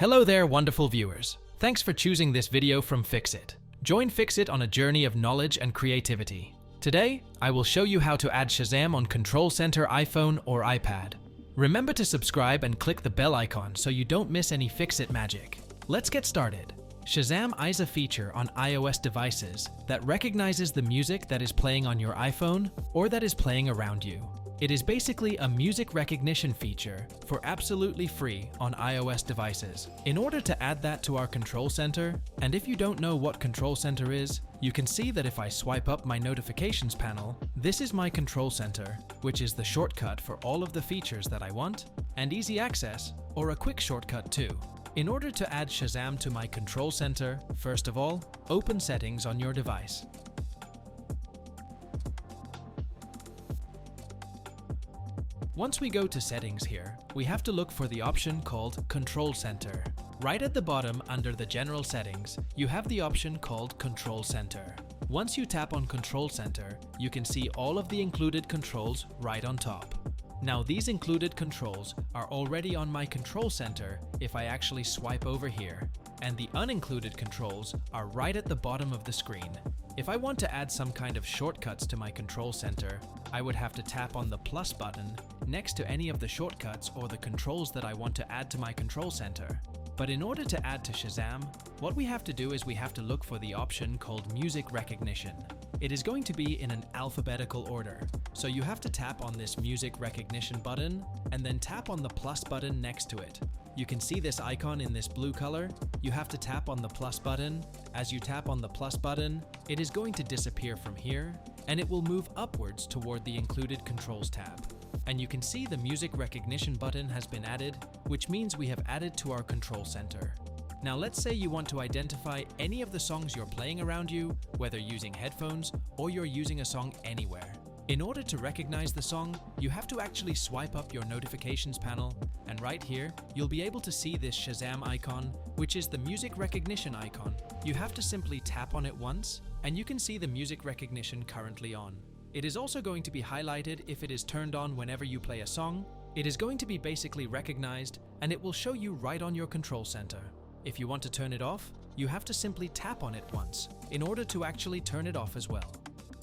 Hello there, wonderful viewers. Thanks for choosing this video from Fixit. Join Fixit on a journey of knowledge and creativity. Today, I will show you how to add Shazam on Control Center iPhone or iPad. Remember to subscribe and click the bell icon so you don't miss any Fixit magic. Let's get started. Shazam is a feature on iOS devices that recognizes the music that is playing on your iPhone or that is playing around you. It is basically a music recognition feature for absolutely free on iOS devices. In order to add that to our Control Center, and if you don't know what Control Center is, you can see that if I swipe up my notifications panel, this is my Control Center, which is the shortcut for all of the features that I want, and easy access, or a quick shortcut too. In order to add Shazam to my Control Center, first of all, open Settings on your device. Once we go to Settings here, we have to look for the option called Control Center. Right at the bottom under the General Settings, you have the option called Control Center. Once you tap on Control Center, you can see all of the included controls right on top. Now these included controls are already on my Control Center if I actually swipe over here, and the unincluded controls are right at the bottom of the screen. If I want to add some kind of shortcuts to my Control Center, I would have to tap on the plus button next to any of the shortcuts or the controls that I want to add to my Control Center. But in order to add to Shazam, what we have to do is we have to look for the option called Music Recognition. It is going to be in an alphabetical order, so you have to tap on this Music Recognition button and then tap on the plus button next to it. You can see this icon in this blue color. You have to tap on the plus button. As you tap on the plus button, it is going to disappear from here, and it will move upwards toward the included controls tab. And you can see the Music Recognition button has been added, which means we have added to our Control Center. Now let's say you want to identify any of the songs you're playing around you, whether using headphones or you're using a song anywhere. In order to recognize the song, you have to actually swipe up your notifications panel, and right here, you'll be able to see this Shazam icon, which is the music recognition icon. You have to simply tap on it once, and you can see the music recognition currently on. It is also going to be highlighted if it is turned on whenever you play a song. It is going to be basically recognized, and it will show you right on your Control Center. If you want to turn it off, you have to simply tap on it once in order to actually turn it off as well.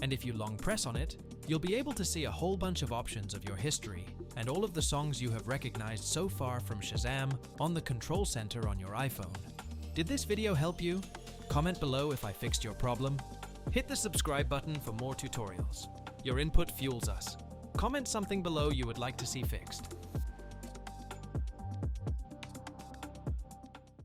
And if you long press on it, you'll be able to see a whole bunch of options of your history and all of the songs you have recognized so far from Shazam on the Control Center on your iPhone. Did this video help you? Comment below if I fixed your problem. Hit the subscribe button for more tutorials. Your input fuels us. Comment something below you would like to see fixed.